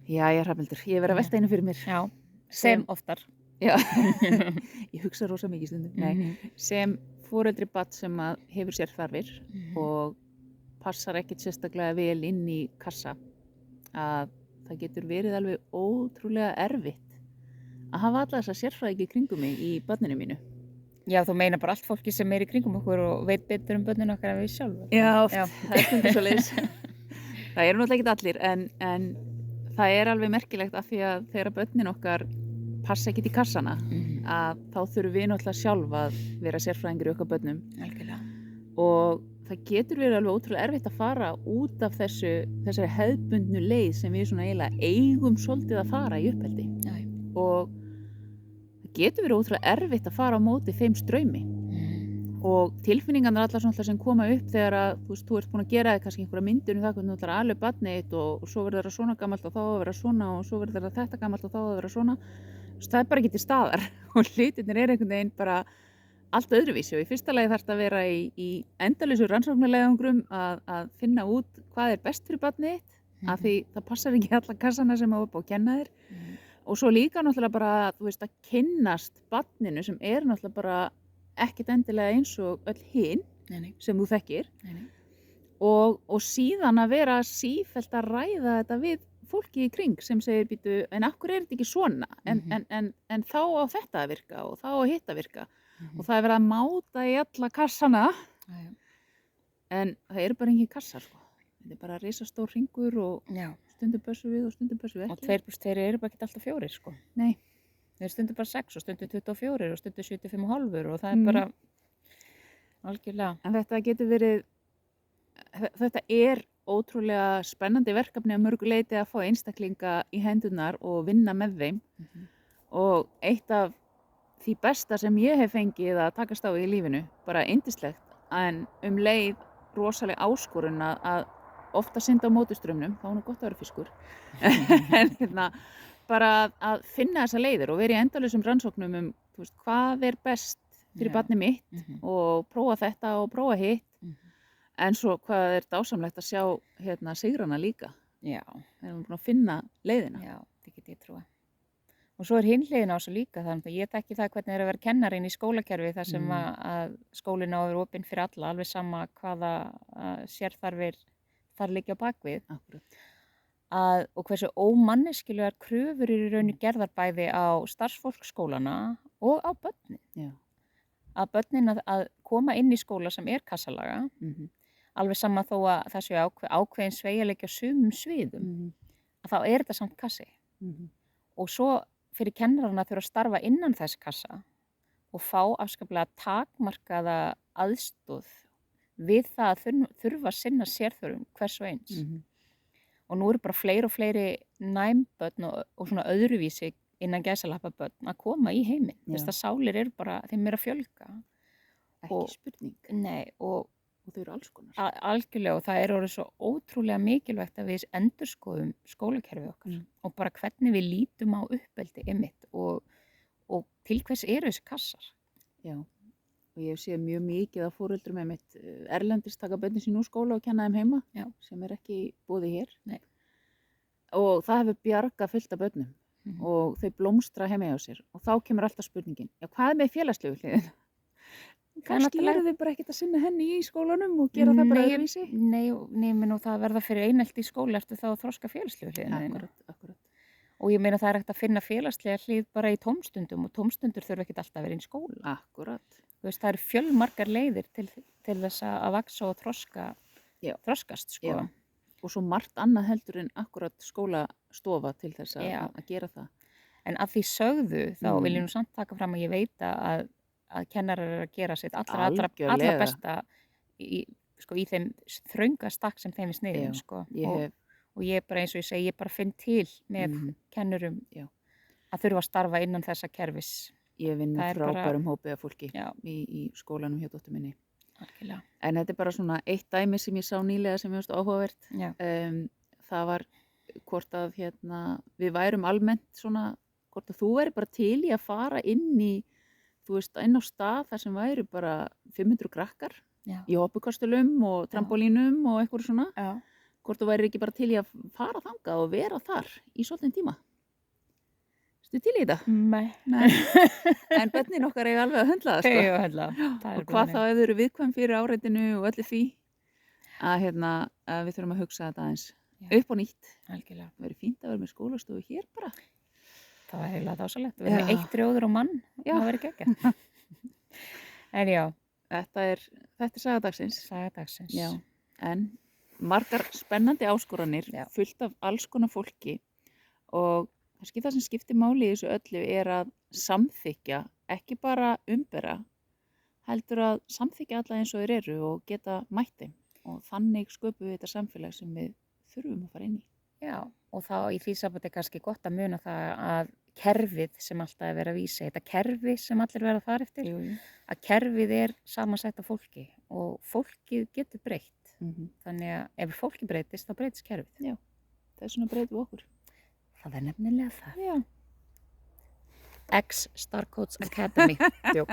Jæja, Hrafnhildur, ég hef verið að velta einu fyrir mér. Já, Sem, sem oftar. já, ég hugsa rosa mikið stundum. Nei, Mhm. sem foreldri barn sem að hefur sérþarfir Mhm. og passar ekkert sérstaklega vel inn í kassa, að það getur verið alveg ótrúlega erfitt að hafa alla þessa sérfræðingi í kringum mig í barninu mínu. Já, þú meina bara allt fólki sem í kringum okkur og veit betur börnin okkar en við sjálf. Já, oft, Já. það er stundum svoleiðis. Það eru náttúrulega ekki allir, en það er alveg merkilegt af því að þegar börnin okkar passa ekkert í kassana, Mhm. að þá þurfum við náttúrulega sjálf að vera sérfræðingur í okkar börnum Algjörlega. og það getur verið alveg ótrúlega erfitt að fara út af þessari hefðbundnu leið sem við svona eiginlega eigum svolítið að fara í uppeldi Já, já. og það getur verið ótrúlega erfitt að fara á móti þeim straumi Mhm. og tilfinningarnar allar svona sem koma upp þegar að þú ert búin að gera þig kannski einhverja myndir um það hvernig þú ætlar að ala upp barnið þitt og svo verður það svona gamalt og þá á að vera svona og svo verður það þetta gamalt og þá á að vera svona. Það er bara ekki til staðar og hlutirnir er einhvern veginn bara allt öðruvísi og í fyrsta lagi þarf þetta að vera í endalausu rannsóknarleiðangrum að finna út hvað er best fyrir barnið þitt af því það passar ekki alla kassana sem á upp á að kenna þér Mhm. og svo líka náttúrulega bara þú veist að kynnast barninu sem er náttúrulega bara ekkert endilega eins og öll hin Nei, nei, sem þú þekkir nei, nei. og síðan að vera sífellt að ræða þetta við fólki í kring sem segir býtu en akkur er þetta ekki svona en þá á þetta að virka og þá á hitt að virka Mhm. og það er verið að máta í alla kassana Já, já. en það eru bara engin kassar sko. Þetta er bara risastór hringur og Já. stundum pössum við og stundum pössum við Og ekki. 2+2 eru bara ekki alltaf 4, sko. Nei. Þeir eru stundum bara 6 og stundum 24 og stundum 75,5 og það er Mhm. bara algjörlega. En þetta getur verið þetta er ótrúlega spennandi verkefni að mörgu leyti að fá einstaklinga í hendurnar og vinna með þeim Mhm. og eitt af því besta sem ég hef fengið að takast á í lífinu, bara yndislegt en leið rosaleg áskorun að ofta synda á mótuströmmnum, þá er nú gott að vera fiskur en bara að finna þessa leiðir og vera í endalausum rannsóknum þú veist, hvað er best fyrir Já. barnið mitt Mhm. og prófa þetta og prófa hitt Mhm. en svo hvað er dásamlegt að sjá sigrana líka Já, þegar við erum búin að finna leiðina. já, það get ég trúa. Og svo er hinn hliðin á þessu líka þannig að ég þekki það hvernig er að vera kennarinn í skólakerfi þar sem að skólinn á að vera opinn fyrir alla, alveg sama hvaða sérþarfir þar liggja á bakvið. Akkúrat. Og hversu ómanneskilegar kröfur eru í rauninni gerðar bæði á starfsfólk skólana og á börnin. Já. Að börnin að koma inn í skóla sem er kassalaga, alveg sama þó að það séu ákveðin sveigjanleiki á sumum sviðum, að þá er þetta samt kassi. Og svo fyrir kennarana þurfa að starfa innan þess kassa og fá afskaplega takmarkaða aðstoð við það að þurfa að sinna sérþörfum hvers og eins. Og nú eru bara fleiri og fleiri næmbörn og svona öðruvísi innan gæsalappa börn að koma í heiminn. Þess að sálir eru bara, þeim er að fjölga. Ekki spurning. Nei, og þau eru alls konar. Algjörlega og það er orðið svo ótrúlega mikilvægt að við endurskoðum skólakerfið okkar og bara hvernig við lítum á uppeldi einmitt og til hvers eru þessi kassar. Já, og ég hef séð mjög mikið af foreldrum einmitt erlendis taka börnin sín úr skóla og kenna þeim heima sem er ekki boðið hér. Nei. Og það hefur bjargað fullt af börnum og þau blómstra heima hjá sér og þá kemur alltaf spurningin, já hvað er með félagslegu hliðina? Kannski eru þau bara ekkert að sinna henni í skólanum og gera það bara öðruvísi? Nei, menn og það verða fyrir einelti í skóla eftir þá að þroska félagslegu hliðina. Akkurat. Og ég meina það er hægt að finna félagslega hlið bara í tómstundum og tómstundur þurfa ekkert alltaf að vera í skóla. Akkurat. Þú veist, það eru fjölmargar leiðir til þess að vaxa og þroskast, sko. Já. Og svo margt annað heldur en akkurat skólastofa til þess að gera það. En að því sögðu þá vil ég nú samt taka fram að ég veit að kennarar eru að gera sitt allra besta í þeim þrönga stakk sem þeim er sniðin, sko. Og ég bara eins og ég segi, ég bara finn til með kennurum að þurfa að starfa innan þessa kerfis. Ég vinn með frábærum hópi af fólki í skólanum hjá dóttur minni. Algjörlega. En þetta er bara svona eitt dæmi sem ég sá nýlega sem ég finnst áhugavert. Það var hvort að við værum almennt svona, hvort að þú væri bara til í að fara inn á stað þar sem væri bara 500 krakkar í hoppukastulum og trampolínum og eitthvað svona. hvort þú værir ekki bara til í að fara þangað og vera þar í svolítinn tíma. Stu til í þetta? Nei. Nei. En börnin okkar eiga alveg að höndla það, Þau sko. eiga að höndla það. Það er Og bara hvað þá þannig. ef þau eru viðkvæm fyrir áreitinu og öllu því að, að við þurfum að hugsa þetta aðeins Já. upp og nýtt. Algjörlega. Það verður fínt að vera með skólastofu hér bara. Það var eiginlega dásalegt. Við erum með Já. 1 rjóður á mann. Já. Það verður geggjað. En já, Þetta er saga dagsins. saga dagsins. Já. En margar spennandi áskoranir, Já. fullt af alls konar fólki og kannski það sem skiptir máli í þessu öllu er að samþykja, ekki bara umbera, heldur að samþykja alla eins og þeir eru og geta mætt þeim og þannig sköpum við þetta samfélag sem við þurfum að fara inn í. Já, og þá í því sambandi er kannski gott að muna það að kerfið sem alltaf er verið að vísa, þetta kerfi sem allir verða að fara eftir, Jú. að kerfið er samansett af fólki og fólkið getur breytt. Þannig að ef fólki breytist, þá breytist kerfið. Þess vegna breytum við okkur. Það er nefnilega það. Já. X Star Codes Academy. Djók.